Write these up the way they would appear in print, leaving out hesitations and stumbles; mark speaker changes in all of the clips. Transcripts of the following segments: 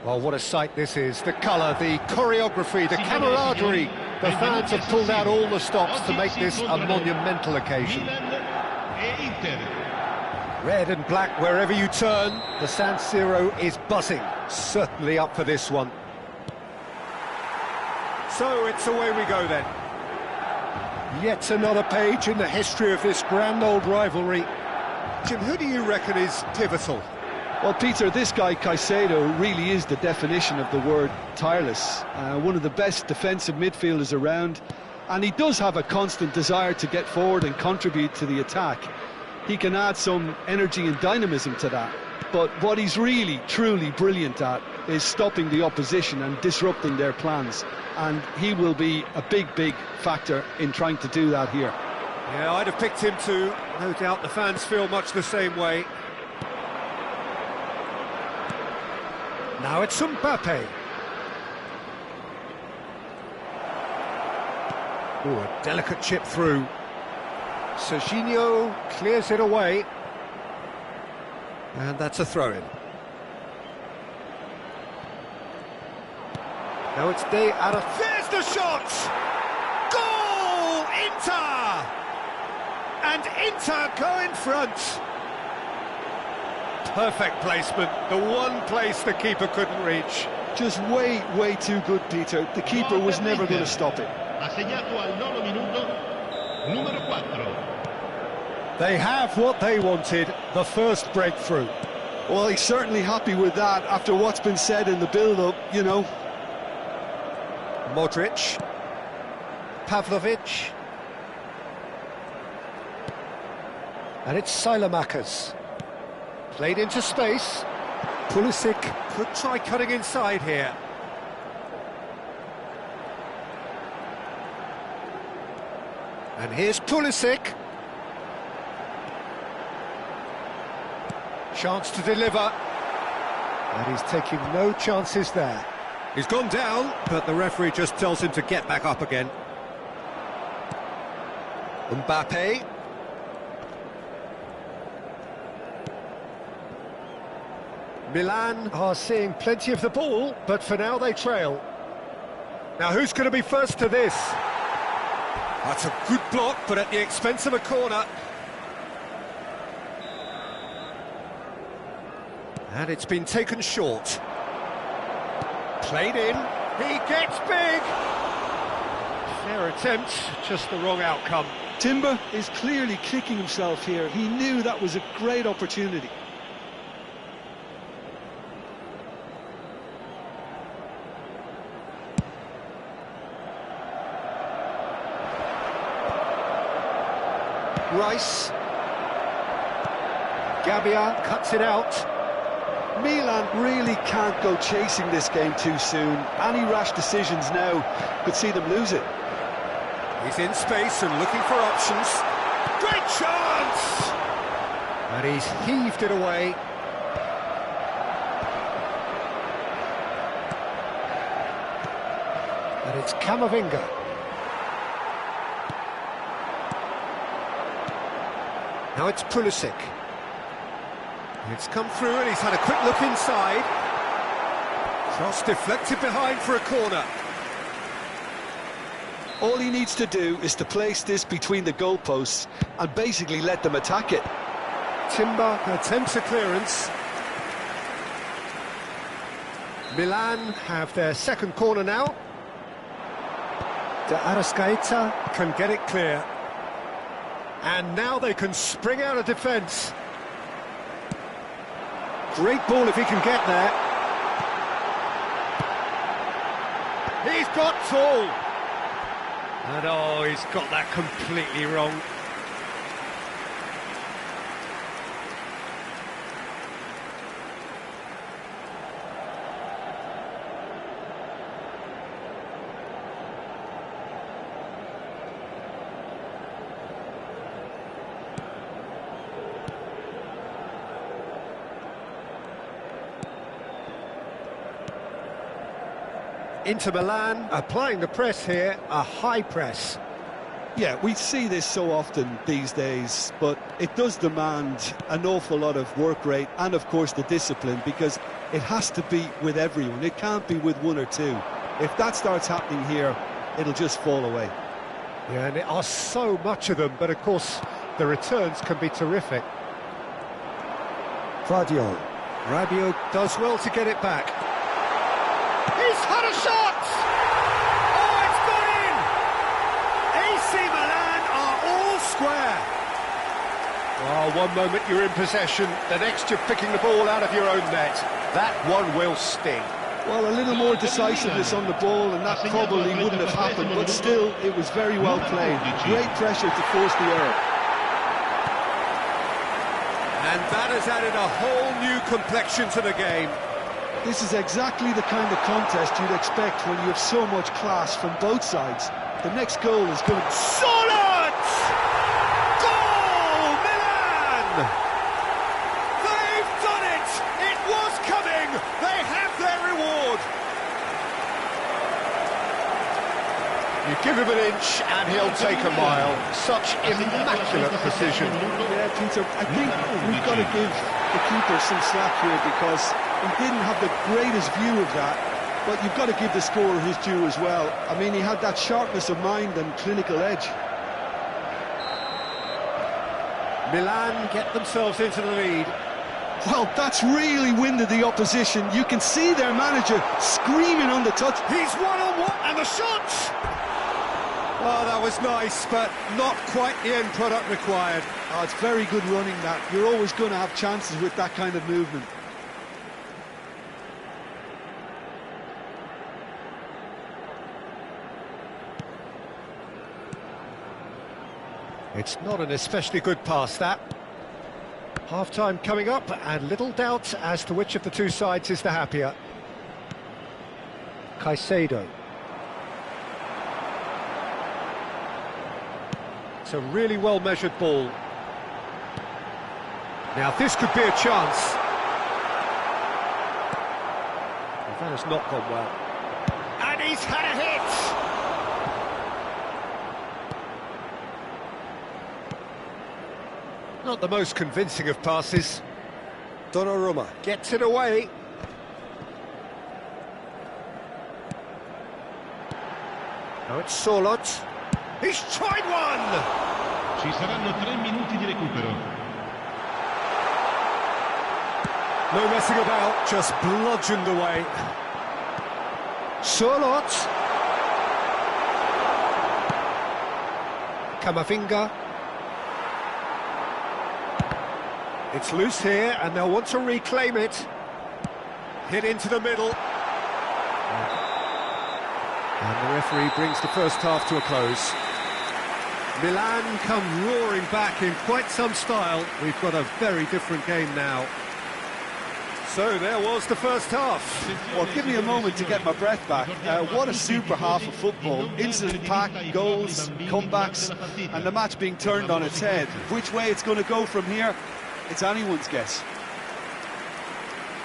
Speaker 1: Well, what a sight this is. The colour, the choreography, the camaraderie. The fans have pulled out all the stops to make this a monumental occasion. Red and black wherever you turn. The San Siro is buzzing. Certainly up for this one. So it's away we go then. Yet another page in the history of this grand old rivalry. Jim, who do you reckon is pivotal?
Speaker 2: Well, Peter, this guy Caicedo really is the definition of the word tireless. One of the best defensive midfielders around, and he does have a constant desire to get forward and contribute to the attack. He can add some energy and dynamism to that, but what he's really, truly brilliant at is stopping the opposition and disrupting their plans, and he will be a big factor in trying to do that here.
Speaker 1: Yeah, I'd have picked him too. No doubt the fans feel much the same way. Now it's Mbappe. Oh, a delicate chip through. Serginho clears it away. And that's a throw-in. Now it's There's the shot! Goal! Inter! And Inter go in front. Perfect placement, the one place the keeper couldn't reach.
Speaker 2: Just way too good, Peter. The keeper was never going to stop it.
Speaker 1: They have what they wanted, the first breakthrough.
Speaker 2: Well, he's certainly happy with that after what's been said in the build-up, you know.
Speaker 1: Modric. Pavlovic. And it's Silamakers. Played into space. Pulisic could try cutting inside here. And here's Pulisic. Chance to deliver. And he's taking no chances there. He's gone down, but the referee just tells him to get back up again. Mbappe. Milan are seeing plenty of the ball, but for now they trail. Now who's going to be first to this? That's a good block, but at the expense of a corner. And it's been taken short. Played in. He gets big. Fair attempt, just the wrong outcome.
Speaker 2: Timber is clearly kicking himself here. He knew that was a great opportunity.
Speaker 1: Rice. Gabbia cuts it out.
Speaker 2: Milan really can't go chasing this game too soon. Any rash decisions now could see them lose it.
Speaker 1: He's in space and looking for options. Great chance! And he's heaved it away. And it's Camavinga. Now it's Pulisic. It's come through and he's had a quick look inside. Cross deflected behind for a corner.
Speaker 2: All he needs to do is to place this between the goalposts and basically let them attack it.
Speaker 1: Timber attempts a clearance. Milan have their second corner now. De Arrascaeta can get it clear. And now they can spring out of defence. Great ball if he can get there. He's got tall. And oh, he's got that completely wrong. Inter Milan applying the press here, a high press.
Speaker 2: Yeah, we see this so often these days, but it does demand an awful lot of work rate and, of course, the discipline, because it has to be with everyone. It can't be with one or two. If that starts happening here, it'll just fall away.
Speaker 1: Yeah, and there are so much of them, but of course the returns can be terrific. Rabiot does well to get it back. He's had a shot! Oh, it's gone in! AC Milan are all square. Oh, one moment you're in possession, the next you're picking the ball out of your own net. That one will sting.
Speaker 2: Well, a little more decisiveness on the ball, and that probably wouldn't have happened, but still, it was very well played. Great pressure to force the error.
Speaker 1: And that has added a whole new complexion to the game.
Speaker 2: This is exactly the kind of contest you'd expect when you have so much class from both sides. The next goal is going to...
Speaker 1: Solid! Goal, Milan! They've done it! It was coming! They have their reward! You give him an inch and he'll take a mile. Such immaculate precision.
Speaker 2: Yeah, Peter, I think we've got to give the keeper some slack here, because he didn't have the greatest view of that, but you've got to give the scorer his due as well. I mean, he had that sharpness of mind and clinical edge.
Speaker 1: Milan get themselves into the lead.
Speaker 2: Well, that's really winded the opposition. You can see their manager screaming on the touch.
Speaker 1: He's one-on-one, and the shot! Oh, that was nice, but not quite the end product required.
Speaker 2: Oh, it's very good running, that. You're always going to have chances with that kind of movement.
Speaker 1: It's not an especially good pass, that. Half-time coming up, and little doubt as to which of the two sides is the happier. Caicedo. It's a really well-measured ball. Now, this could be a chance. Well, that has not gone well. And he's had a hit! Not the most convincing of passes. Donnarumma gets it away. Now it's Solot. He's tried one!
Speaker 3: Ci saranno 3 minuti di recupero.
Speaker 1: No messing about, just bludgeoned away. Solot. Camavinga. It's loose here, and they'll want to reclaim it. Hit into the middle. And the referee brings the first half to a close. Milan come roaring back in quite some style. We've got a very different game now. So there was the first half.
Speaker 2: Well, give me a moment to get my breath back. What a super half of football. Instant pack, goals, comebacks, and the match being turned on its head. Which way it's going to go from here, it's anyone's guess.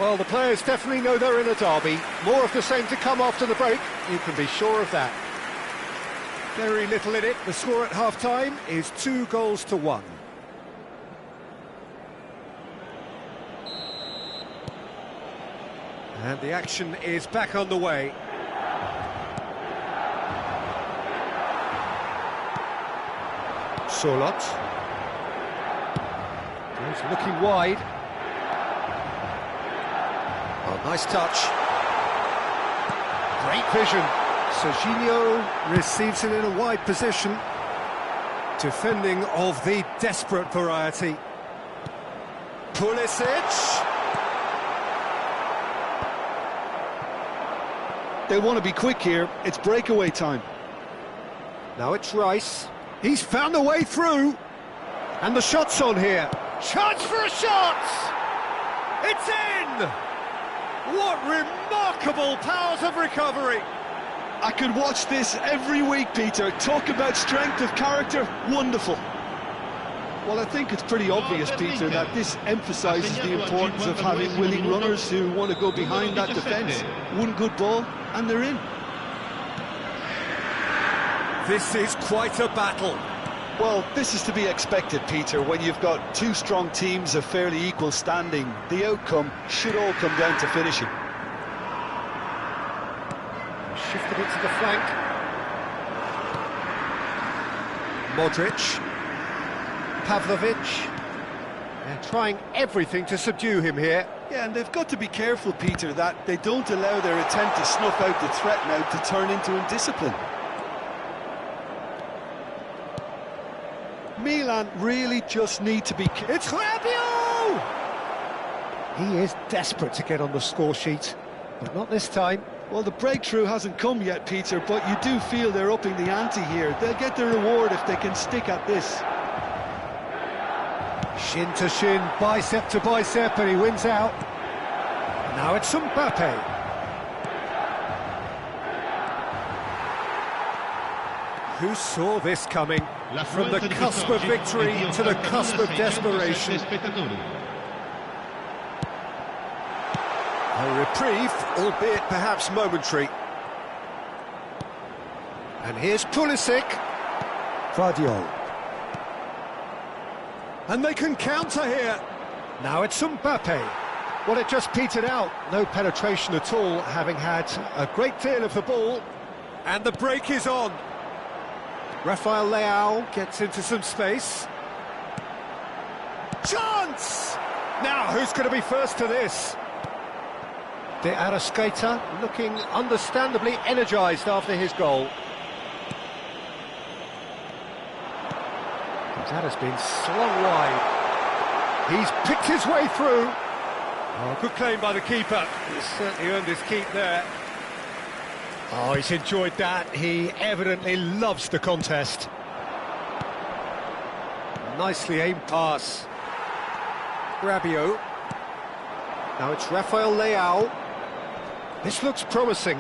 Speaker 1: Well, the players definitely know they're in a derby. More of the same to come after the break, you can be sure of that. Very little in it. The score at half-time is 2-1. And the action is back on the way. Solot. He's looking wide. Oh, nice touch. Great vision. Serginho receives it in a wide position. Defending of the desperate variety. Pulisic.
Speaker 2: They'll want to be quick here. It's breakaway time.
Speaker 1: Now it's Rice. He's found a way through. And the shot's on here. Chance for a shot! It's in! What remarkable powers of recovery!
Speaker 2: I could watch this every week, Peter. Talk about strength of character. Wonderful. Well, I think it's pretty obvious, Peter, that this emphasises the importance of having willing runners who want to go behind that defence. One good ball, and they're in.
Speaker 1: This is quite a battle.
Speaker 2: Well, this is to be expected, Peter. When you've got two strong teams of fairly equal standing, the outcome should all come down to finishing.
Speaker 1: Shifted it to the flank. Modric. Pavlovic. They're trying everything to subdue him here.
Speaker 2: Yeah, and they've got to be careful, Peter, that they don't allow their attempt to snuff out the threat now to turn into indiscipline. Milan really just need to be...
Speaker 1: It's Rabiot! He is desperate to get on the score sheet, but not this time.
Speaker 2: Well, the breakthrough hasn't come yet, Peter, but you do feel they're upping the ante here. They'll get their reward if they can stick at this.
Speaker 1: Shin to shin, bicep to bicep, and he wins out. Now it's Mbappe. Who saw this coming? From the cusp of victory to the cusp of desperation. A reprieve, albeit perhaps momentary. And here's Pulisic. Guardiola. And they can counter here. Now it's Mbappe. Well, it just petered out. No penetration at all, having had a great deal of the ball. And the break is on. Rafael Leao gets into some space. Chance! Now, who's going to be first to this? De Arrascaeta looking understandably energised after his goal. That has been slung wide. He's picked his way through. Oh, good claim by the keeper. He's certainly earned his keep there. Oh, he's enjoyed that. He evidently loves the contest. Nicely aimed pass. Rabiot. Now it's Rafael Leao. This looks promising.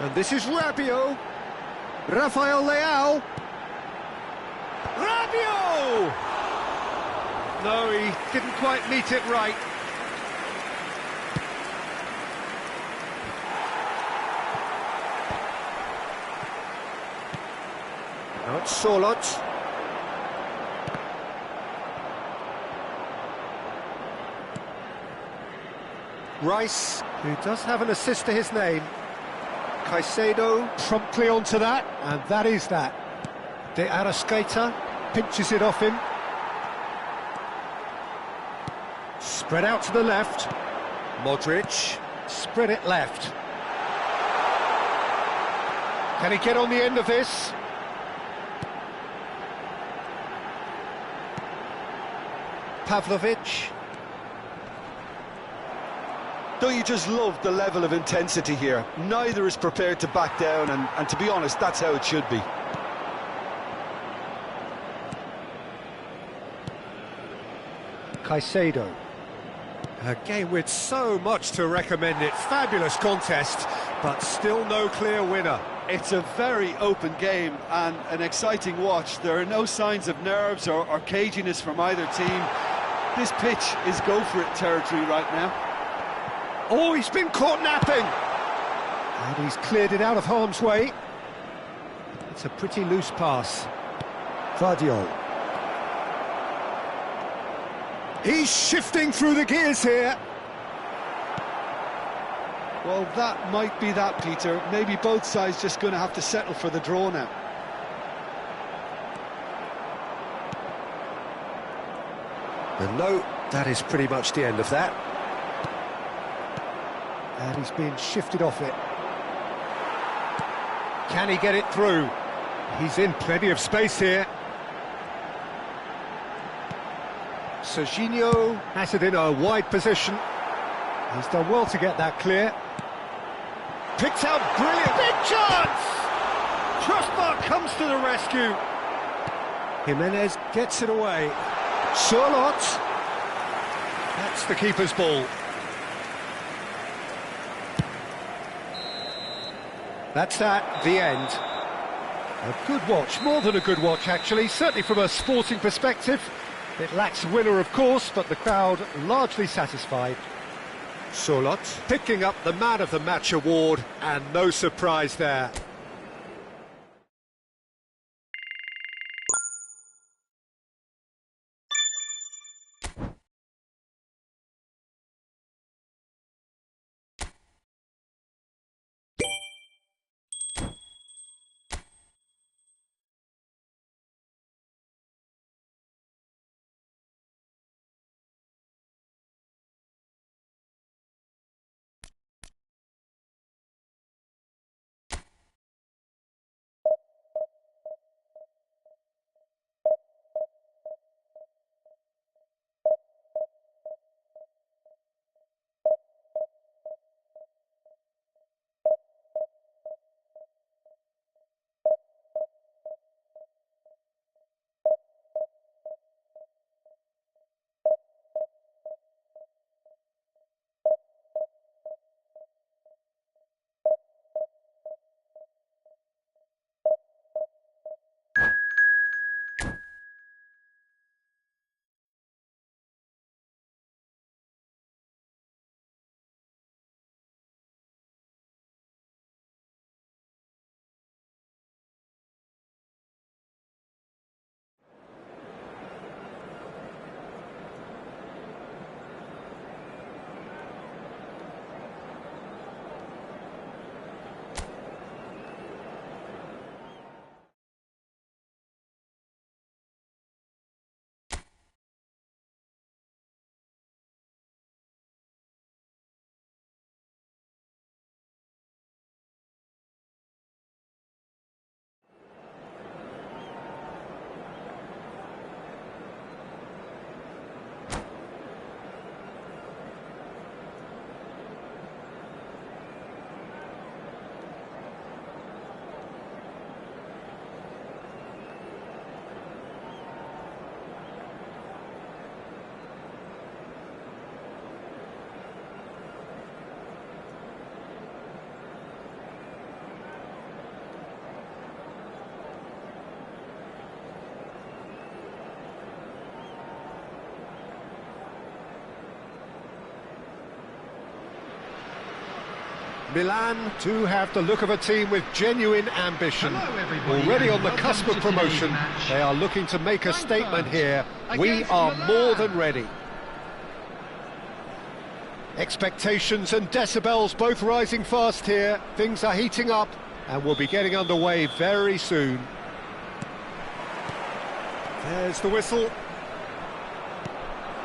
Speaker 1: And this is Rabiot. Rafael Leao. Rabiot! No, he didn't quite meet it right. Now it's Solot. Rice, who does have an assist to his name. Caicedo promptly onto that, and that is that. De Arrascaeta pinches it off him. Spread out to the left. Modric, spread it left. Can he get on the end of this? Pavlovic.
Speaker 2: Don't you just love the level of intensity here? Neither is prepared to back down, and to be honest, that's how it should be.
Speaker 1: Caicedo. A game with so much to recommend it. Fabulous contest, but still no clear winner.
Speaker 2: It's a very open game and an exciting watch. There are no signs of nerves or caginess from either team. This pitch is go-for-it territory right now.
Speaker 1: Oh, he's been caught napping! And he's cleared it out of harm's way. It's a pretty loose pass. Guardiola. He's shifting through the gears here.
Speaker 2: Well, that might be that, Peter. Maybe both sides just going to have to settle for the draw now.
Speaker 1: And no, that is pretty much the end of that. And he's being shifted off it. Can he get it through? He's in plenty of space here. Serginho has it in a wide position. He's done well to get that clear. Picked out brilliant. Big chance! Crossbar comes to the rescue. Jimenez gets it away. Solot. That's the keeper's ball. That's that, the end. A good watch, more than a good watch actually, certainly from a sporting perspective. It lacks winner, of course, but the crowd largely satisfied. Solot picking up the Man of the Match award, and no surprise there. Milan do have the look of a team with genuine ambition.
Speaker 3: Hello, everybody,
Speaker 1: Already
Speaker 3: and
Speaker 1: on the
Speaker 3: welcome
Speaker 1: cusp
Speaker 3: to
Speaker 1: of
Speaker 3: today's
Speaker 1: promotion,
Speaker 3: match.
Speaker 1: they are looking to make a statement here. We
Speaker 3: Against
Speaker 1: are
Speaker 3: Milan.
Speaker 1: more than ready. Expectations and decibels both rising fast here. Things are heating up and we'll be getting underway very soon. There's the whistle.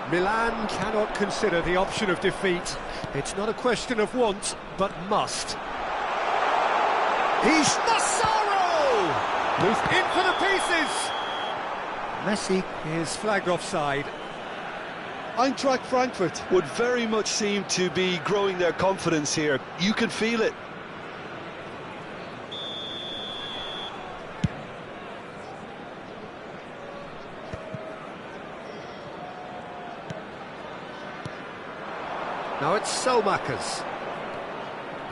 Speaker 1: Milan cannot consider the option of defeat. It's not a question of want, but must. He's Massaro! Loose in for the pieces! Messi is flagged offside.
Speaker 2: Eintracht Frankfurt would very much seem to be growing their confidence here. You can feel it.
Speaker 1: Now it's Selmakers.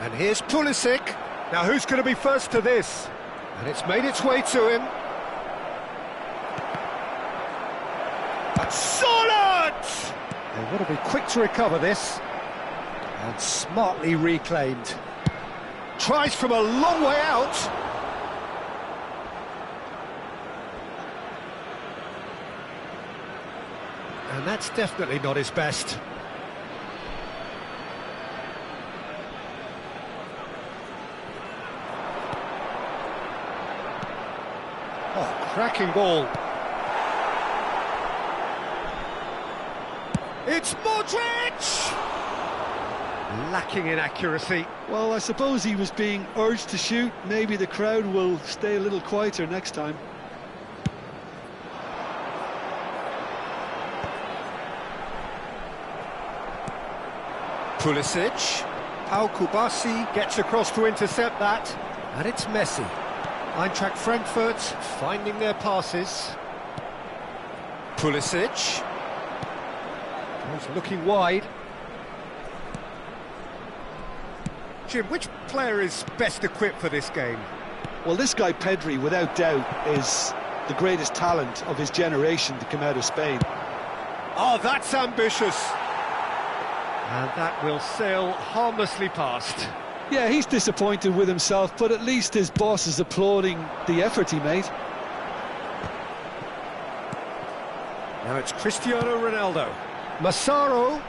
Speaker 1: And here's Pulisic. Now who's going to be first to this? And it's made its way to him. That's solid! They want to be quick to recover this. And smartly reclaimed. Tries from a long way out. And that's definitely not his best. Oh, cracking ball. It's Modric! Lacking in accuracy.
Speaker 2: Well, I suppose he was being urged to shoot. Maybe the crowd will stay a little quieter next time.
Speaker 1: Pulisic. Pau Kubasi gets across to intercept that. And it's Messi. Eintracht Frankfurt finding their passes. Pulisic. He's looking wide. Jim, which player is best equipped for this game?
Speaker 2: Well, this guy Pedri, without doubt, is the greatest talent of his generation to come out of Spain.
Speaker 1: Oh, that's ambitious. And that will sail harmlessly past.
Speaker 2: Yeah, he's disappointed with himself, but at least his boss is applauding the effort he made.
Speaker 1: Now it's Cristiano Ronaldo. Massaro.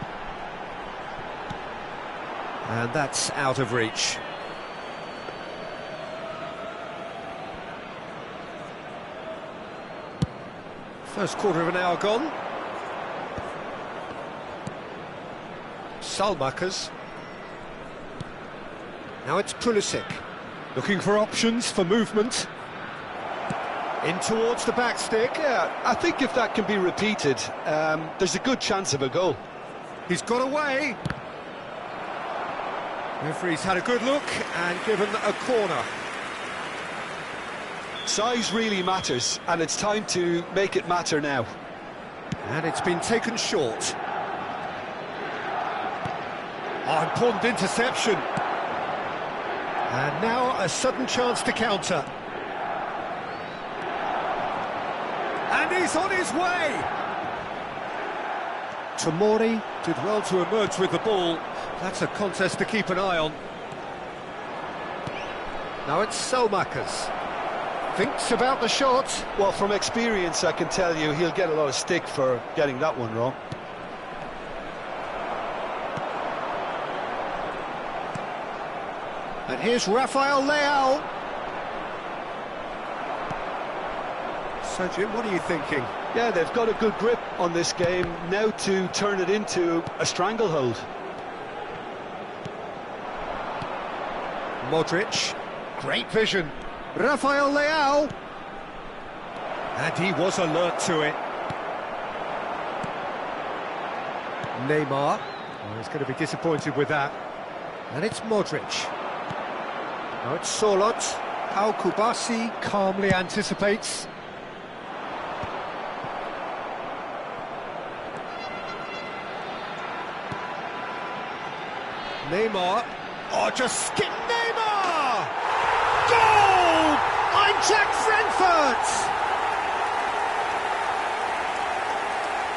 Speaker 1: And that's out of reach. First quarter of an hour gone. Selmakers. Now it's Pulisic. Looking for options for movement. In towards the back stick.
Speaker 2: Yeah, I think if that can be repeated, there's a good chance of a goal.
Speaker 1: He's got away. Referee's had a good look and given a corner.
Speaker 2: Size really matters, and it's time to make it matter now.
Speaker 1: And it's been taken short. Oh, important interception. And now a sudden chance to counter. And he's on his way! Tomori did well to emerge with the ball. That's a contest to keep an eye on. Now it's Selmakers. Thinks about the shot.
Speaker 2: Well, from experience, I can tell you he'll get a lot of stick for getting that one wrong.
Speaker 1: And here's Rafael Leao. So, Jim, what are you thinking?
Speaker 2: Yeah, they've got a good grip on this game, now to turn it into a stranglehold.
Speaker 1: Modric, great vision. Rafael Leao. And he was alert to it. Neymar. Oh, he's going to be disappointed with that. And it's Modric. Now it's Solot. Pau Kubasi calmly anticipates. Neymar. Oh, just skip Neymar! Goal! Eintracht Frankfurt!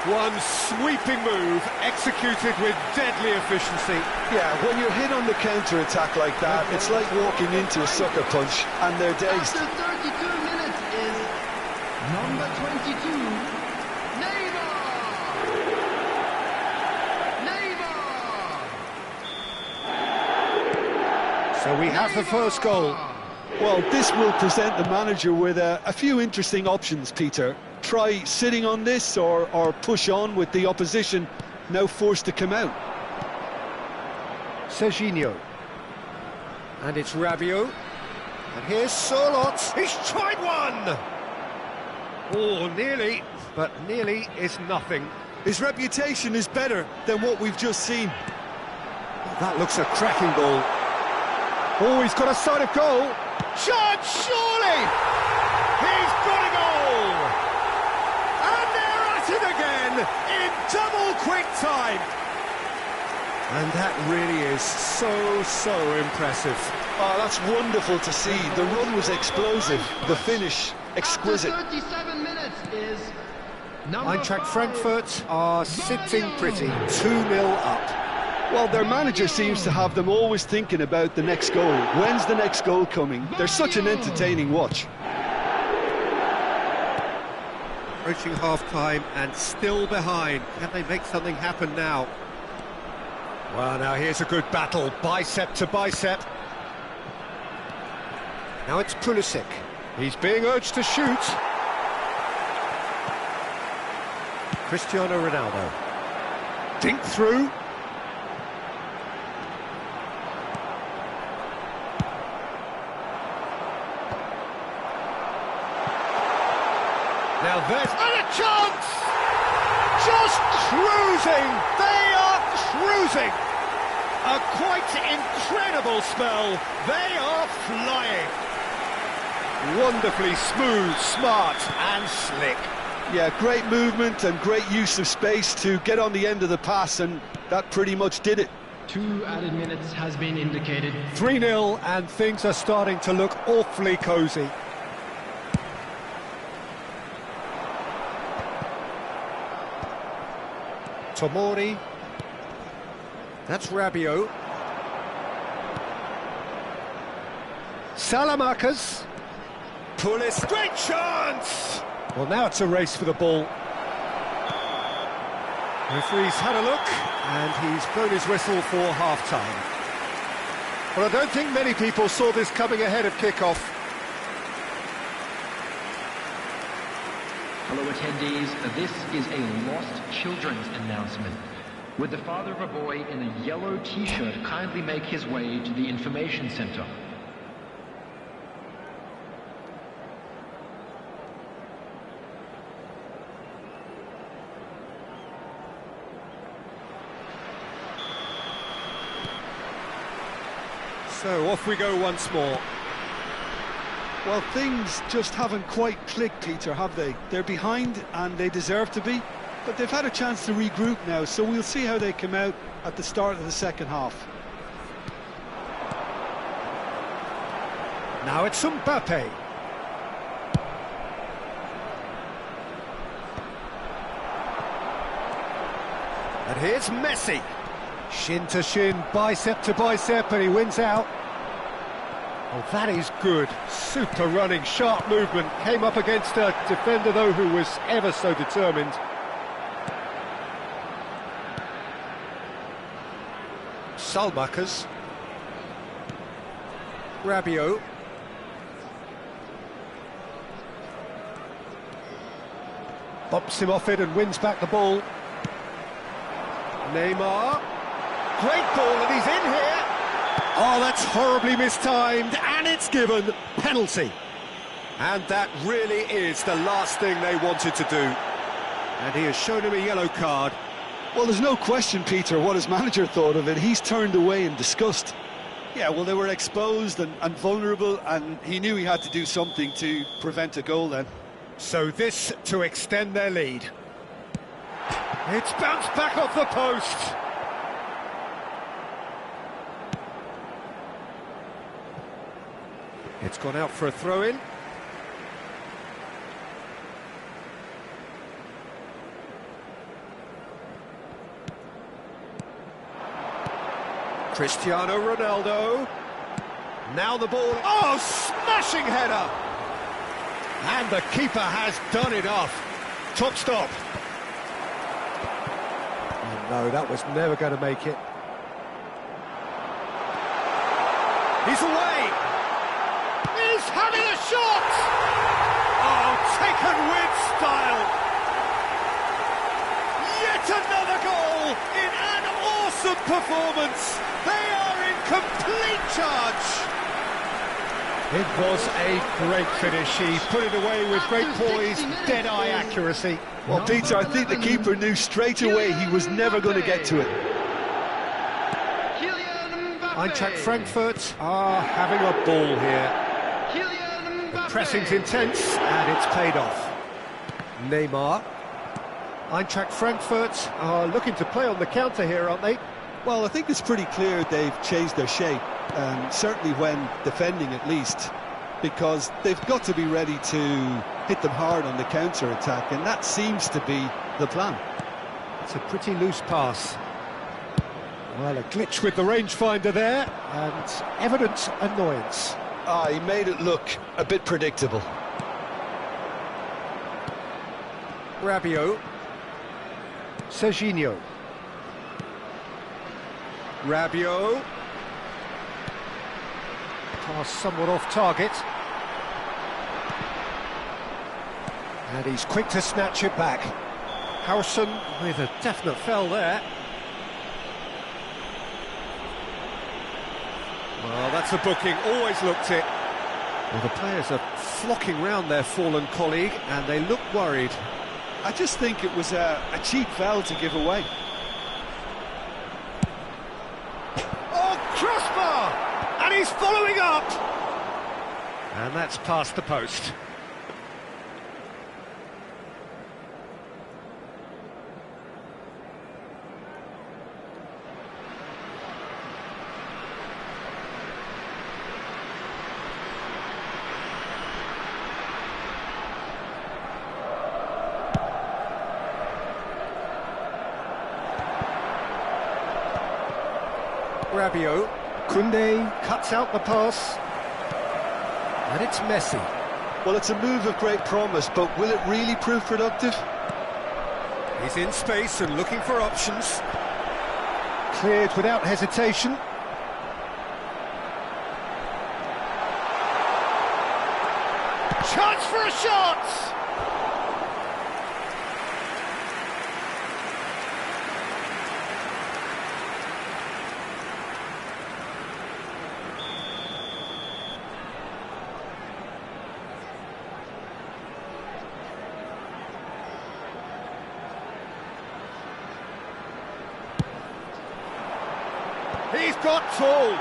Speaker 1: One sweeping move, executed with deadly efficiency.
Speaker 2: Yeah, when you're hit on the counter-attack like that, it's like walking into a sucker punch, and they're dazed.
Speaker 4: After 32 minutes is number 22, Neymar!
Speaker 1: So we have the first goal.
Speaker 2: Well, this will present the manager with a few interesting options, Peter. Try sitting on this or push on with the opposition now forced to come out.
Speaker 1: Serginho. And it's Rabiot. And here's Sorlot. He's tried one! Oh, nearly. But nearly is nothing.
Speaker 2: His reputation is better than what we've just seen.
Speaker 1: That looks a cracking ball. Oh, he's got a sight of goal. Chance, surely! He's got a goal! And they're at it again in double quick time. And that really is so impressive.
Speaker 2: Oh, that's wonderful to see. The run was explosive, the finish exquisite.
Speaker 4: After 37 minutes is number
Speaker 1: Eintracht
Speaker 4: 5,
Speaker 1: Frankfurt are sitting pretty, 2-0 up.
Speaker 2: Well, their manager seems to have them always thinking about the next goal. When's the next goal coming? They're such an entertaining watch.
Speaker 1: Approaching half-time and still behind. Can they make something happen now? Well, now here's a good battle, bicep to bicep. Now it's Pulisic. He's being urged to shoot. Cristiano Ronaldo. Dink through. Now there's a chance! Just cruising! They are cruising! A quite incredible spell. They are flying. Wonderfully smooth, smart and slick.
Speaker 2: Yeah, great movement and great use of space to get on the end of the pass, and that pretty much did it.
Speaker 5: 2 added minutes has been indicated.
Speaker 1: 3-0 and things are starting to look awfully cosy. Tomori. That's Rabiot. Salamakers. Pulis. Great chance! Well, now it's a race for the ball. Referee's had a look, and he's blown his whistle for half-time. Well, I don't think many people saw this coming ahead of kick-off.
Speaker 5: Hello attendees, this is a lost children's announcement. Would the father of a boy in a yellow t-shirt kindly make his way to the information center?
Speaker 1: So off we go once more.
Speaker 2: Well, things just haven't quite clicked, Peter, have they? They're behind, and they deserve to be, but they've had a chance to regroup now, so we'll see how they come out at the start of the second half.
Speaker 1: Now it's Mbappe. And here's Messi. Shin to shin, bicep to bicep, and he wins out. Oh, that is good. Super running, sharp movement. Came up against a defender, though, who was ever so determined. Salmakers. Rabiot. Bumps him off it and wins back the ball. Neymar. Great ball, and he's in here. Oh, that's horribly mistimed, and it's given. Penalty. And that really is the last thing they wanted to do. And he has shown him a yellow card.
Speaker 2: Well, there's no question, Peter, what his manager thought of it. He's turned away in disgust. Yeah, well, they were exposed and vulnerable, and he knew he had to do something to prevent a goal then.
Speaker 1: So this to extend their lead. It's bounced back off the post. It's gone out for a throw-in. Cristiano Ronaldo. Now the ball. Oh, smashing header! And the keeper has done it off. Top stop. Oh, no, that was never going to make it. He's away. He's having a shot. Oh, taken with style. Yet another goal in an awesome performance. They are in complete charge. It was a great finish. He put it away with great poise, dead-eye accuracy.
Speaker 2: Well, Peter, I think the keeper knew straight away he was never going to get to it.
Speaker 1: Eintracht Frankfurt are having a ball here. The pressing's intense, and it's paid off. Neymar. Eintracht Frankfurt are looking to play on the counter here, aren't they?
Speaker 2: Well, I think it's pretty clear they've changed their shape, certainly when defending at least, because they've got to be ready to hit them hard on the counter-attack, and that seems to be the plan.
Speaker 1: It's a pretty loose pass. Well, a glitch with the rangefinder there, and evident annoyance.
Speaker 2: He made it look a bit predictable.
Speaker 1: Rabiot. Serginho. Rabiot. Pass somewhat off target. And he's quick to snatch it back. Howson with a definite foul there. Well, that's a booking, always looked it. Well, the players are flocking round their fallen colleague, and they look worried.
Speaker 2: I just think it was a cheap foul to give away.
Speaker 1: Oh, crossbar! And he's following up! And that's past the post. Rabiot. Koundé cuts out the pass. And it's Messi.
Speaker 2: Well, it's a move of great promise, but will it really prove productive?
Speaker 1: He's in space and looking for options. Cleared without hesitation. Chance for a shot! He's got tall.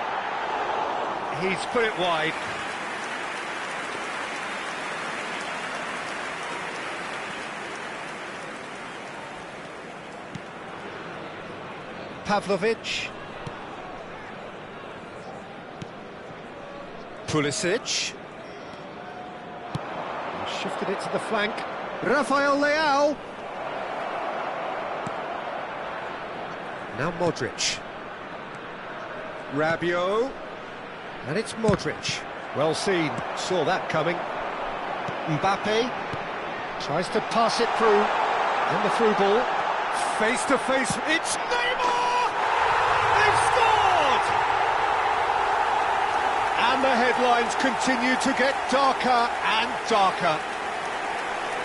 Speaker 1: He's put it wide. Pavlovic. Pulisic. He shifted it to the flank. Rafael Leao. Now Modric. Rabiot, and it's Modric. Well seen, saw that coming. Mbappe tries to pass it through, and the through ball. Face to face, it's Neymar! They've scored! And the headlines continue to get darker and darker.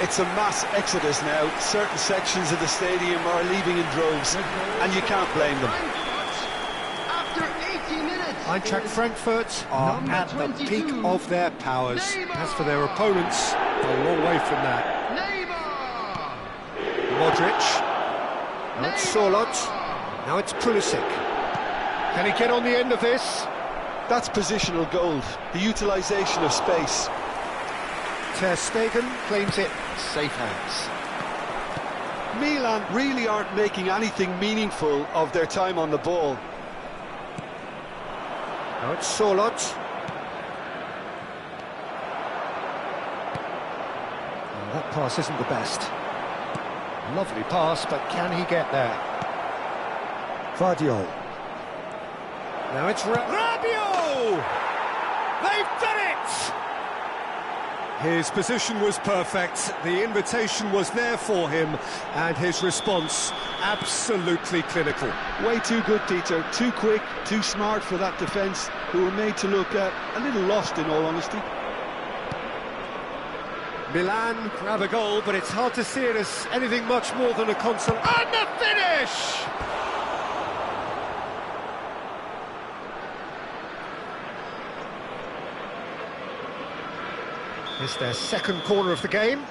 Speaker 2: It's a mass exodus now. Certain sections of the stadium are leaving in droves, and you can't blame them.
Speaker 1: Eintracht Frankfurt are at the peak of their powers. As for their opponents, a long way from that. Modric. Now it's Sorloth. Now it's Pulisic. Can he get on the end of this?
Speaker 2: That's positional gold, the utilisation of space.
Speaker 1: Ter Stegen claims it. Safe hands.
Speaker 2: Milan really aren't making anything meaningful of their time on the ball.
Speaker 1: Now it's Sorloth. Oh, that pass isn't the best. Lovely pass, but can he get there? Vardiol. Now it's Rabiot! They've done it! His position was perfect, the invitation was there for him, and his response absolutely clinical.
Speaker 2: Way too good, Peter. Too quick, too smart for that defence, who were made to look a little lost, in all honesty.
Speaker 1: Milan grab a goal, but it's hard to see it as anything much more than a console. And the finish! It's their second corner of the game.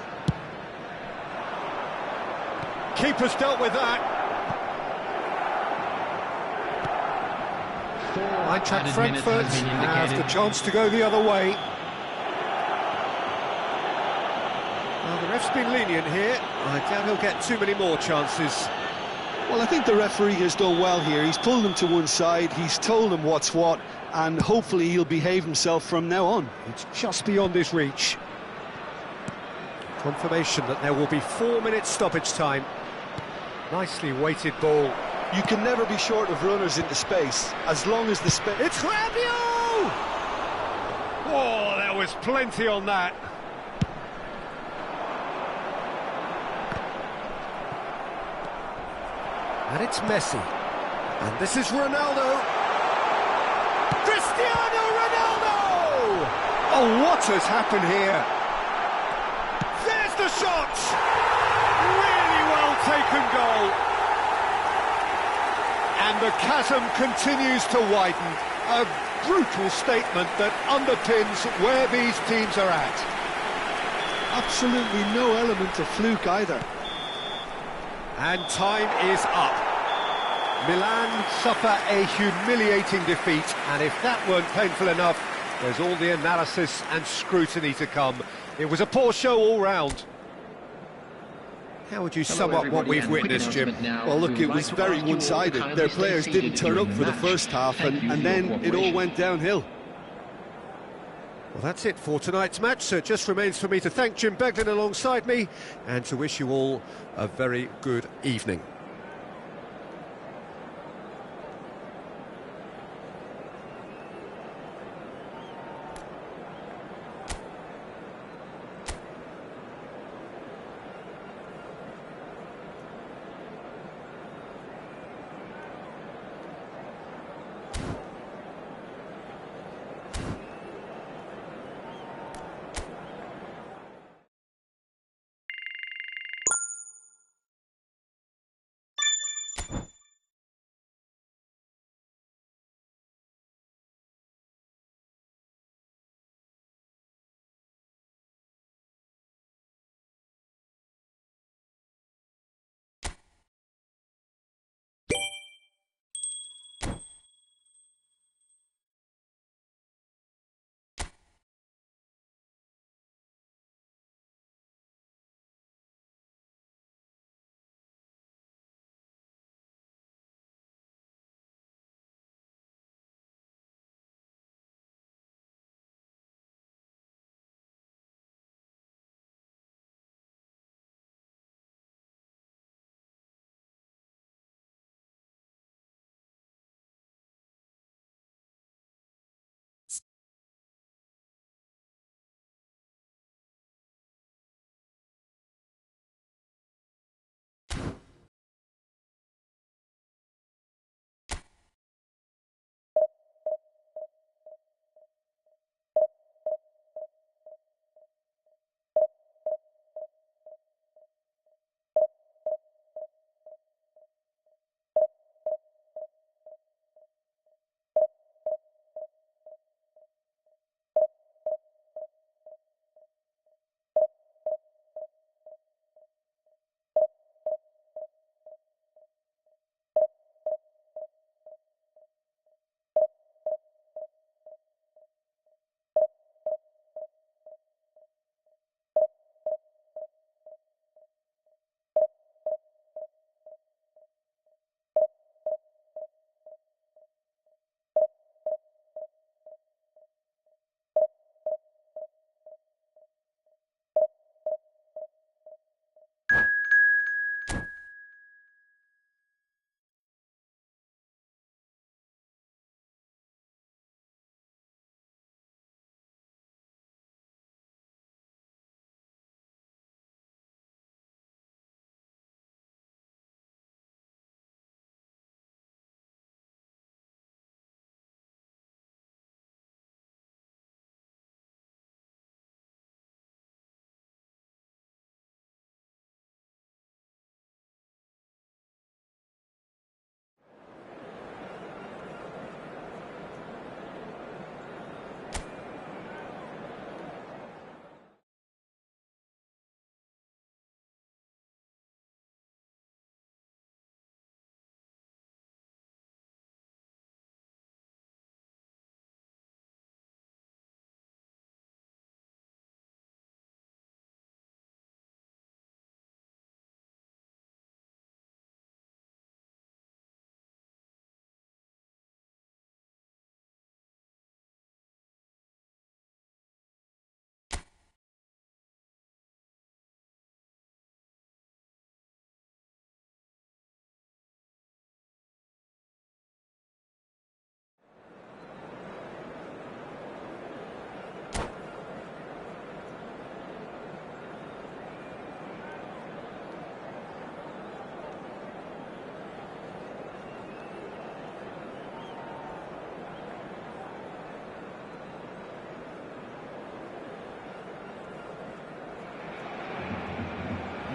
Speaker 1: Keeper's dealt with that. Eintracht Frankfurt has the chance to go the other way. Well, the ref's been lenient here. I doubt he'll get too many more chances.
Speaker 2: Well, I think the referee has done well here. He's pulled him to one side, he's told him what's what, and hopefully he'll behave himself from now on.
Speaker 1: It's just beyond his reach. Confirmation that there will be 4 minutes stoppage time. Nicely weighted ball.
Speaker 2: You can never be short of runners into space, as long as the space...
Speaker 1: It's Rabiot! Oh, there was plenty on that. And it's Messi. And this is Ronaldo. Cristiano Ronaldo! Oh, what has happened here? There's the shot! Really well taken goal. And the chasm continues to widen. A brutal statement that underpins where these teams are at.
Speaker 2: Absolutely no element of fluke either.
Speaker 1: And time is up. Milan suffer a humiliating defeat, and if that weren't painful enough, there's all the analysis and scrutiny to come. It was a poor show all round. How would you sum up what we've witnessed, Jim?
Speaker 2: Well, look, it was very one-sided. Their players didn't turn up for the first half, and then it all went downhill.
Speaker 1: Well, that's it for tonight's match, so it just remains for me to thank Jim Beglin alongside me and to wish you all a very good evening.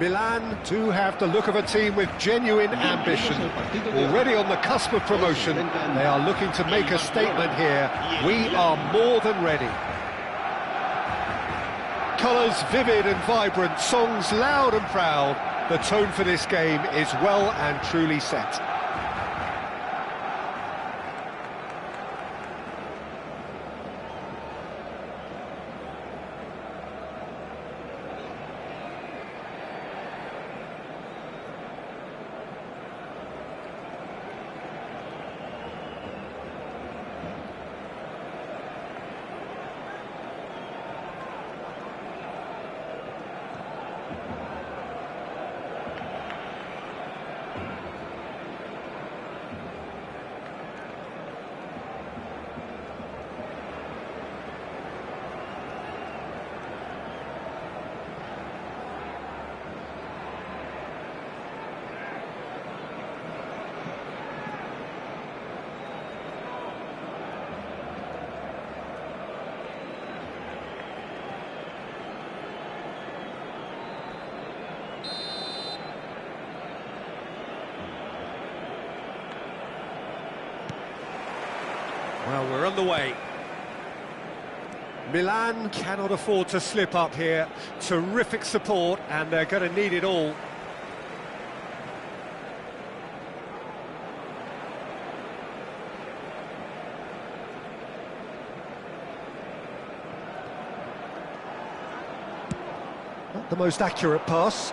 Speaker 1: Milan do have the look of a team with genuine ambition. Already on the cusp of promotion, they are looking to make a statement here. We are more than ready. Colours vivid and vibrant, songs loud and proud. The tone for this game is well and truly set. Well, we're on the way. Milan cannot afford to slip up here. Terrific support, and they're going to need it all. Not the most accurate pass.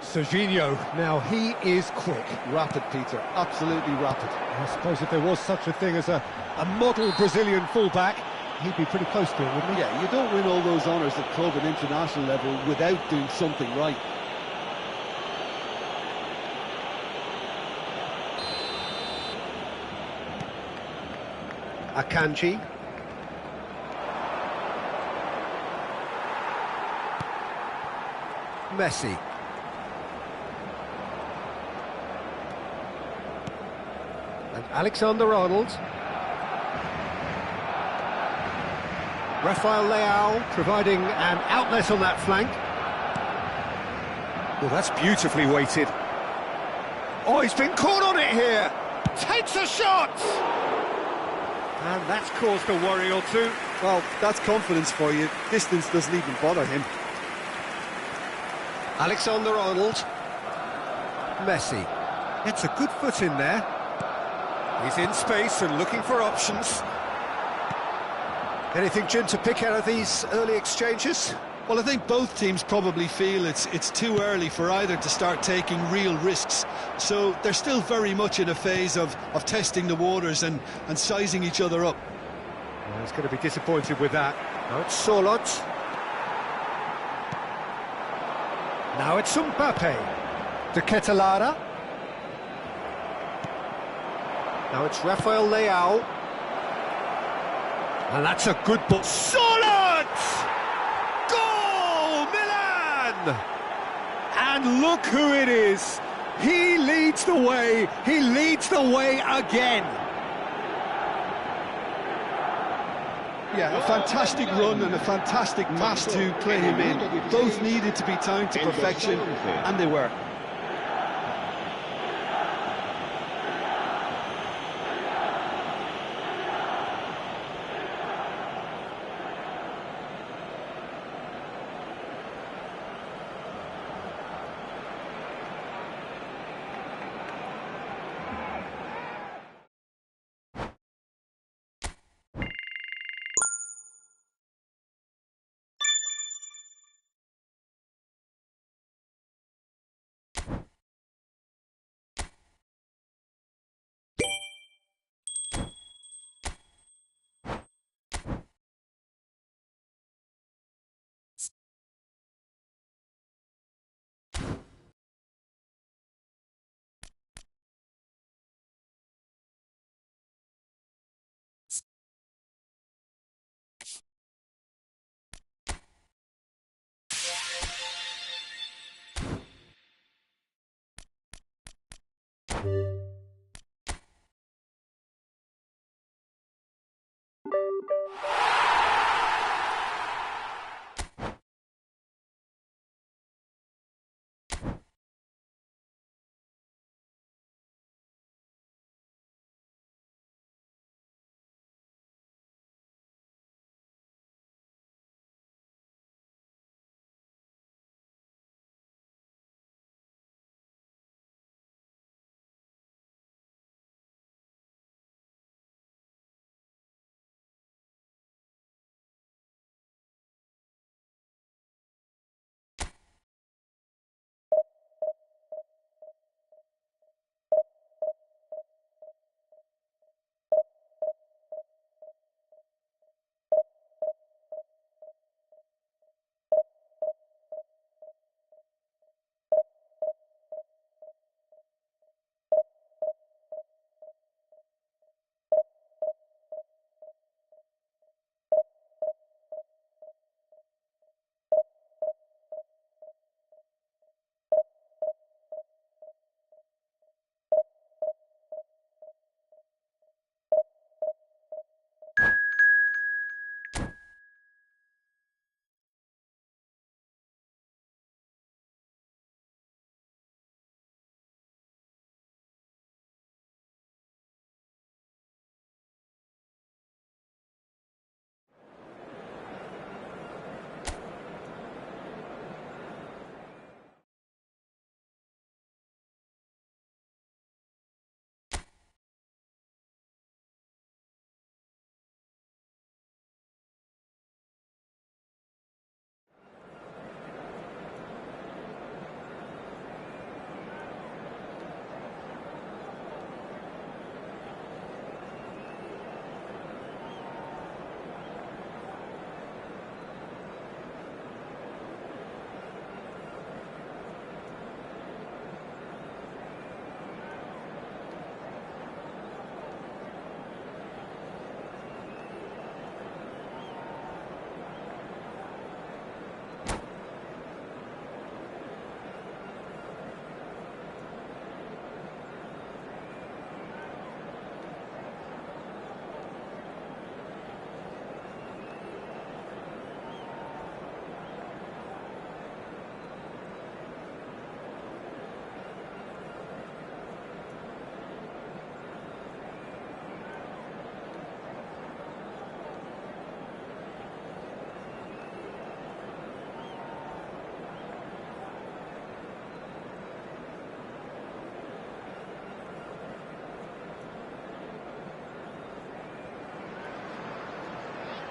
Speaker 1: Serginho, now he is quick.
Speaker 2: Rapid, Peter, absolutely rapid.
Speaker 1: I suppose if there was such a thing as a model Brazilian fullback, he'd be pretty close to it, wouldn't he?
Speaker 2: Yeah, you don't win all those honours at club and international level without doing something right.
Speaker 1: Akanji. Messi. And Alexander-Arnold. Rafael Leao providing an outlet on that flank. Well, that's beautifully weighted. Oh, he's been caught on it here. Takes a shot! And that's caused a worry or two.
Speaker 2: Well, that's confidence for you. Distance doesn't even bother him.
Speaker 1: Alexander-Arnold. Messi. It's a good foot in there. He's in space and looking for options. Anything, Jim, to pick out of these early exchanges?
Speaker 2: Well, I think both teams probably feel it's too early for either to start taking real risks. So they're still very much in a phase of testing the waters and sizing each other up.
Speaker 1: Well, he's going to be disappointed with that. Now it's Solot. Now it's Mbappe. De Ketelara. Now it's Rafael Leao. And that's a good ball. Solid! Goal! Milan! And look who it is. He leads the way. He leads the way again.
Speaker 2: Yeah, a fantastic run and a fantastic pass to play him in. Both needed to be timed to perfection, and they were.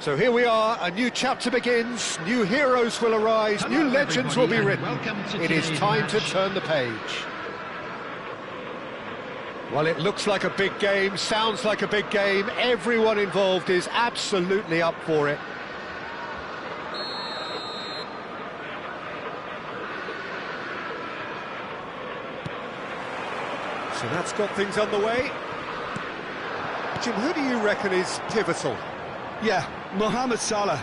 Speaker 1: So here we are, a new chapter begins, new heroes will arise, new legends will be written. It is time to turn the page. Well, it looks like a big game, sounds like a big game. Everyone involved is absolutely up for it. So that's got things underway. Jim, who do you reckon is pivotal?
Speaker 2: Yeah, Mohamed Salah.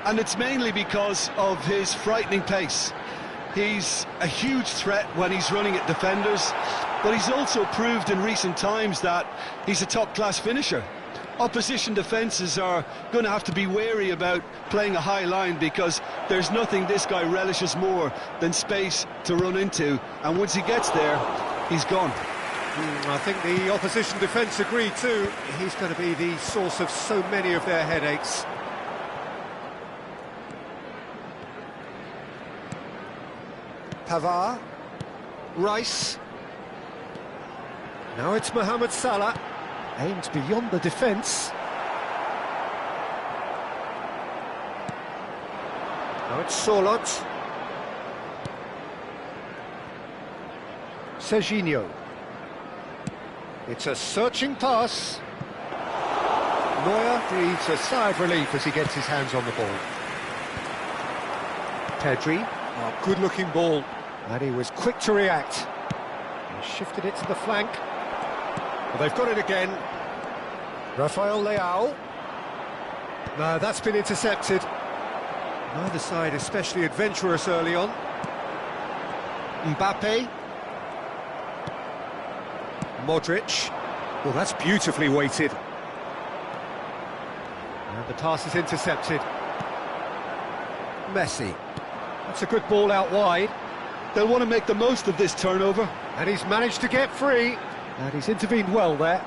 Speaker 2: And it's mainly because of his frightening pace. He's a huge threat when he's running at defenders, but he's also proved in recent times that he's a top-class finisher. Opposition defences are going to have to be wary about playing a high line because there's nothing this guy relishes more than space to run into, and once he gets there, he's gone.
Speaker 1: I think the opposition defence agree too. He's going to be the source of so many of their headaches. Pavard, Rice. Now it's Mohamed Salah, aimed beyond the defence. Now it's Sorloth. Serginho. It's a searching pass. Neuer breathes a sigh of relief as he gets his hands on the ball. Pedri, good-looking ball, and he was quick to react. He shifted it to the flank. Well, they've got it again. Rafael Leao. No, that's been intercepted. Neither side especially adventurous early on. Mbappe. Modric. Well, that's beautifully weighted. And the pass is intercepted. Messi. That's a good ball out wide.
Speaker 2: They'll want to make the most of this turnover.
Speaker 1: And he's managed to get free. And he's intervened well there.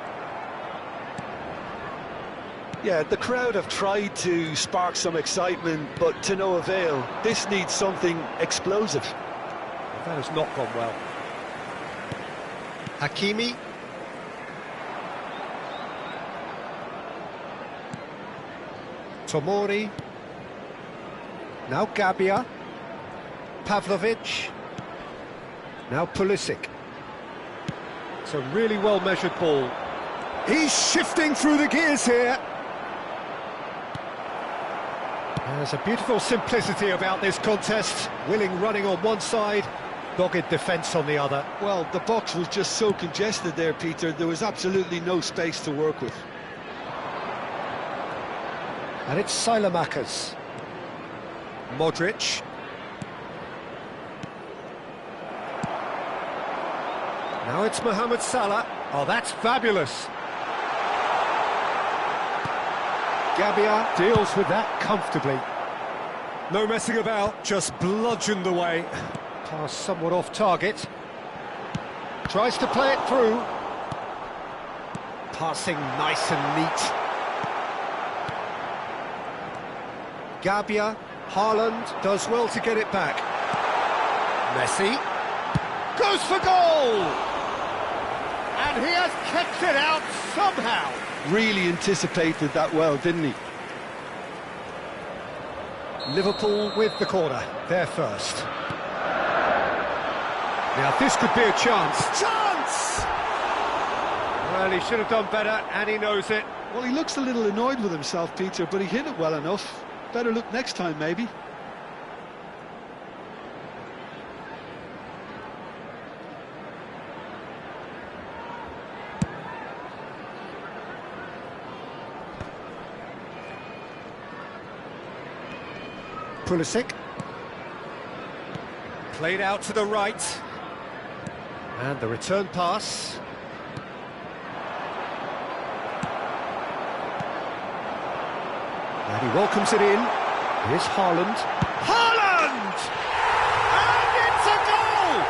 Speaker 2: Yeah, the crowd have tried to spark some excitement, but to no avail. This needs something explosive.
Speaker 1: That has not gone well. Hakimi. Tomori. Now Gabia. Pavlovic. Now Pulisic. It's a really well-measured ball. He's shifting through the gears here. There's a beautiful simplicity about this contest. Willing running on one side, dogged defence on the other.
Speaker 2: Well, the box was just so congested there, Peter. There was absolutely no space to work with.
Speaker 1: And it's Sailamakers. Modric. Now it's Mohamed Salah. Oh, that's fabulous. Gabia deals with that comfortably. No messing about, just bludgeoned away. Pass somewhat off target. Tries to play it through. Passing nice and neat. Gabia, Haaland does well to get it back. Messi goes for goal! And he has kept it out somehow.
Speaker 2: Really anticipated that well, didn't he?
Speaker 1: Liverpool with the corner, they're first. Now this could be a chance. Chance! Well, he should have done better, and he knows it.
Speaker 2: Well, he looks a little annoyed with himself, Peter, but he hit it well enough. Better look next time, maybe.
Speaker 1: Pulisic. Played out to the right. And the return pass. And he welcomes it in. Here's Haaland. Haaland! And it's a goal!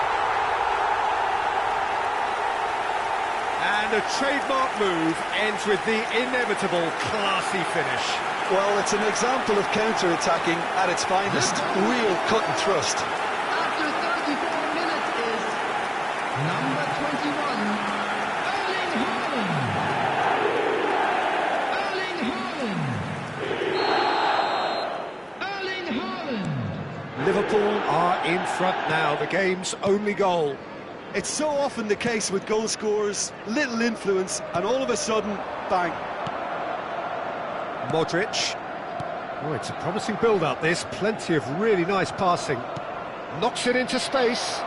Speaker 1: And a trademark move ends with the inevitable classy finish.
Speaker 2: Well, it's an example of counter-attacking at its finest. Real cut and thrust.
Speaker 4: After 34 minutes is number 21, Erling Haaland. Erling Haaland.
Speaker 1: Liverpool are in front now, the game's only goal.
Speaker 2: It's so often the case with goal scorers, little influence, and all of a sudden, bang.
Speaker 1: Modric. Oh, it's a promising build-up, this. Plenty of really nice passing. Knocks it into space.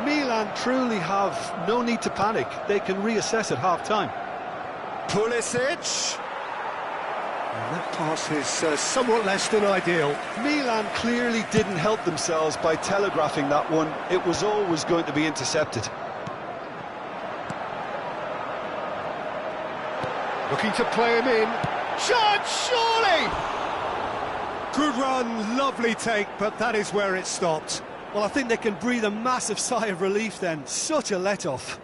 Speaker 2: Milan truly have no need to panic. They can reassess at half-time.
Speaker 1: Pulisic. And that pass is somewhat less than ideal.
Speaker 2: Milan clearly didn't help themselves by telegraphing that one. It was always going to be intercepted.
Speaker 1: Looking to play him in. Shot, surely! Good run, lovely take, but that is where it stopped.
Speaker 2: Well, I think they can breathe a massive sigh of relief then. Such a let-off.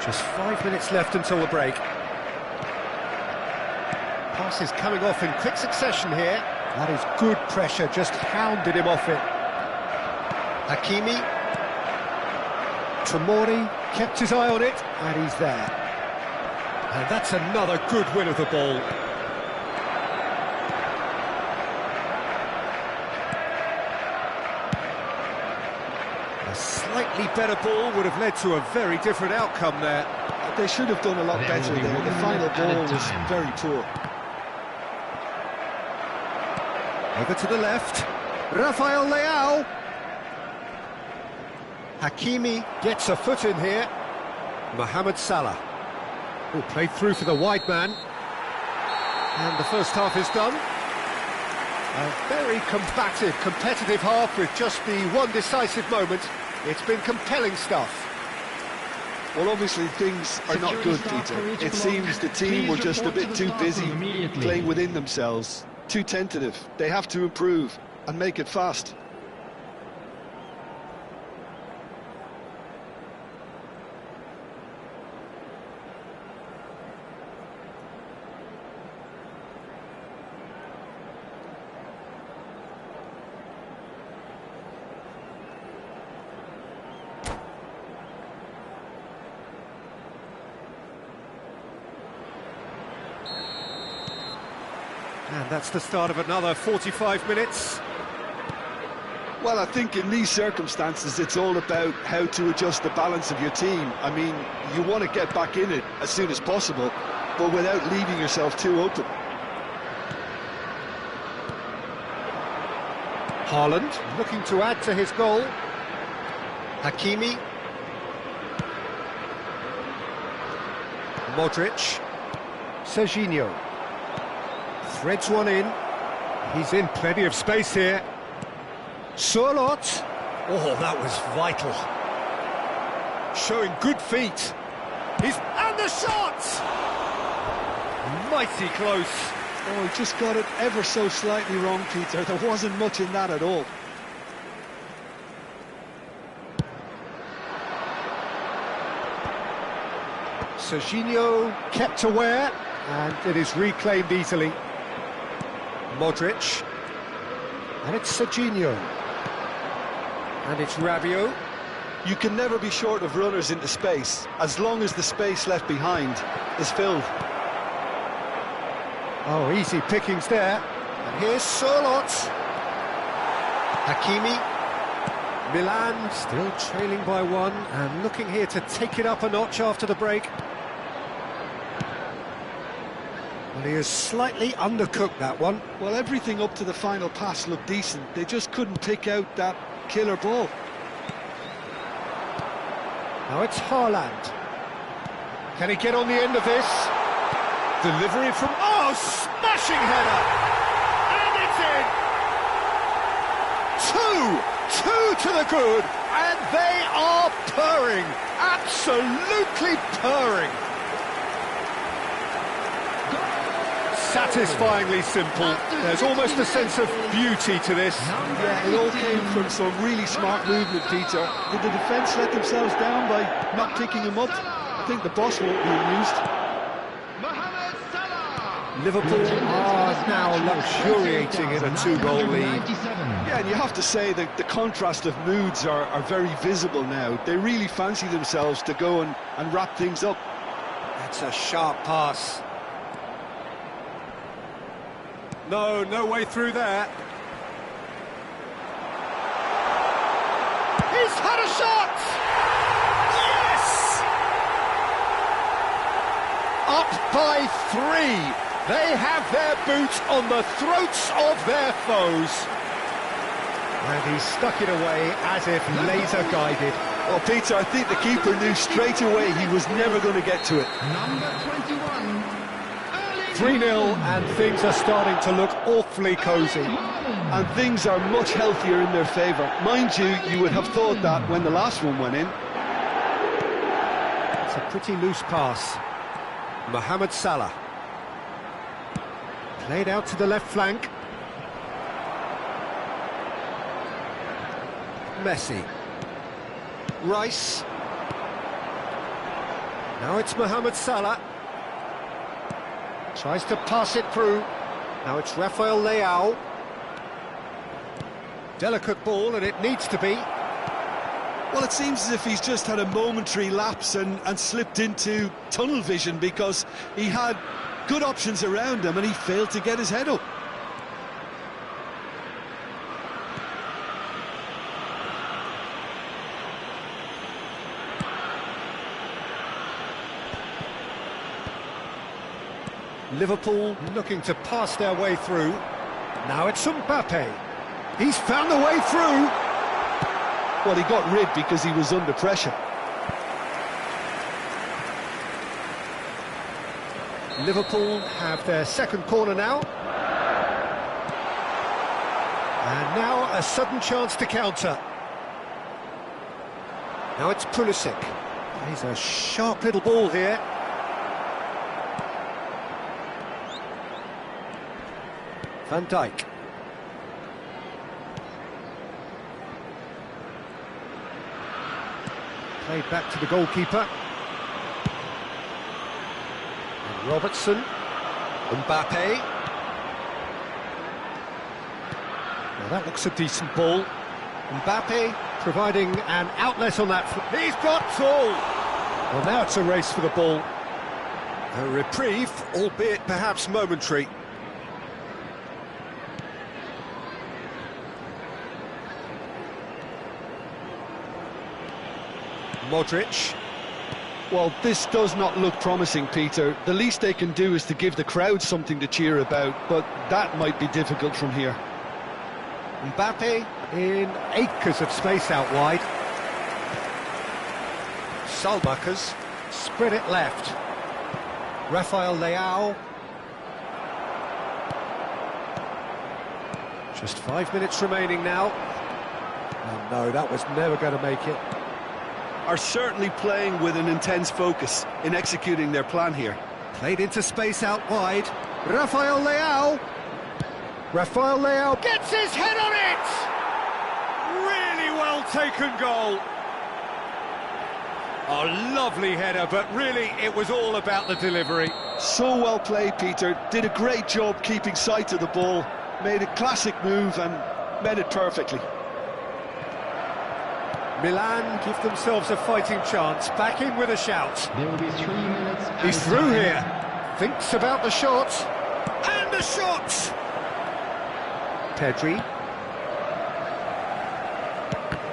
Speaker 1: Just 5 minutes left until the break. Pass is coming off in quick succession here. That is good pressure, just hounded him off it. Hakimi. Tomori kept his eye on it, and he's there. And that's another good win of the ball. A slightly better ball would have led to a very different outcome there.
Speaker 2: They should have done a lot better there. The final ball was very poor.
Speaker 1: Over to the left. Rafael Leao. Hakimi gets a foot in here. Mohamed Salah. Oh, played through for the wide man. And the first half is done. A very combative, competitive half with just the one decisive moment. It's been compelling stuff.
Speaker 2: Well, obviously things are not good, Peter. It seems the team were just a bit too busy playing within themselves, too tentative. They have to improve and make it fast.
Speaker 1: And that's the start of another 45 minutes.
Speaker 2: Well, I think in these circumstances it's all about how to adjust the balance of your team. I mean, you want to get back in it as soon as possible, but without leaving yourself too open.
Speaker 1: Haaland looking to add to his goal. Hakimi. Modric. Serginho. Threads one in. He's in plenty of space here. Surlot. Oh, that was vital. Showing good feet. And the shot! Mighty close.
Speaker 2: Oh, he just got it ever so slightly wrong, Peter. There wasn't much in that at all.
Speaker 1: Serginho kept aware, and it is reclaimed easily. Modric. And it's Serginho. And it's Rabiot.
Speaker 2: You can never be short of runners into space, as long as the space left behind is filled.
Speaker 1: Oh, easy pickings there. And here's Surlot. Hakimi. Milan still trailing by one, and looking here to take it up a notch after the break. Well, he has slightly undercooked that one.
Speaker 2: Well, everything up to the final pass looked decent. They just couldn't pick out that killer ball.
Speaker 1: Now it's Haaland. Can he get on the end of this? Delivery from... Oh, smashing header! And it's in! Two to the good, and they are purring. Absolutely purring. Satisfyingly simple. There's almost a sense of beauty to this.
Speaker 2: Yeah, it all came from some really smart movement, Peter. Did the defence let themselves down by not picking him up? I think the boss won't be amused.
Speaker 1: Liverpool are now luxuriating in a two-goal lead.
Speaker 2: Yeah, and you have to say that the contrast of moods are very visible now. They really fancy themselves to go and wrap things up.
Speaker 1: That's a sharp pass. No way through there. He's had a shot! Yes! Up by 3. They have their boot on the throats of their foes. And he stuck it away as if laser-guided.
Speaker 2: Well, Peter, I think the keeper knew straight away he was never going to get to it.
Speaker 4: Number 21.
Speaker 1: 3-0, and things are starting to look awfully cosy.
Speaker 2: And things are much healthier in their favour. Mind you, you would have thought that when the last one went in.
Speaker 1: It's a pretty loose pass. Mohamed Salah. Played out to the left flank. Messi. Rice. Now it's Mohamed Salah. Tries to pass it through. Now it's Rafael Leao. Delicate ball, and it needs to be.
Speaker 2: Well, it seems as if he's just had a momentary lapse and slipped into tunnel vision, because he had good options around him and he failed to get his head up.
Speaker 1: Liverpool looking to pass their way through. Now it's Mbappe. He's found the way through.
Speaker 2: Well, he got rid because he was under pressure.
Speaker 1: Liverpool have their second corner now. And now a sudden chance to counter. Now it's Pulisic. He's a sharp little ball here. Van Dijk. Played back to the goalkeeper. And Robertson. Mbappe. Now that looks a decent ball. Mbappe providing an outlet on that. He's got all. Well, now it's a race for the ball. A reprieve, albeit perhaps momentary. Modric.
Speaker 2: Well, this does not look promising, Peter. The least they can do is to give the crowd something to cheer about, but that might be difficult from here.
Speaker 1: Mbappe in acres of space out wide. Salmakers spread it left. Rafael Leao. Just 5 minutes remaining now. Oh no, that was never going to make it.
Speaker 2: Are certainly playing with an intense focus in executing their plan here.
Speaker 1: Played into space out wide. Rafael Leao. Rafael Leao gets his head on it! Really well taken goal. A lovely header, but really it was all about the delivery.
Speaker 2: So well played, Peter. Did a great job keeping sight of the ball. Made a classic move and met it perfectly.
Speaker 1: Milan give themselves a fighting chance. Back in with a shout.
Speaker 5: There will be 3 minutes.
Speaker 1: He's through here. Thinks about the shot. And the shot! Pedri.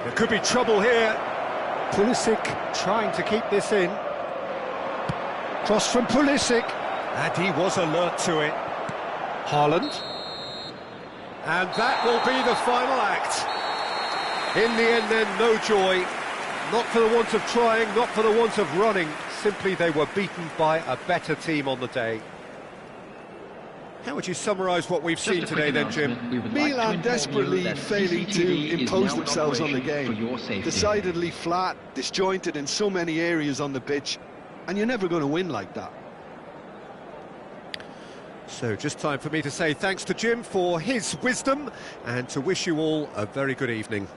Speaker 1: There could be trouble here. Pulisic trying to keep this in. Cross from Pulisic. And he was alert to it. Haaland. And that will be the final act. In the end then, no joy. Not for the want of trying, not for the want of running. Simply they were beaten by a better team on the day. How would you summarise what we've seen today then, Jim?
Speaker 2: Milan desperately failing to impose themselves on the game. Decidedly flat, disjointed in so many areas on the pitch. And you're never going to win like that.
Speaker 1: So just time for me to say thanks to Jim for his wisdom and to wish you all a very good evening.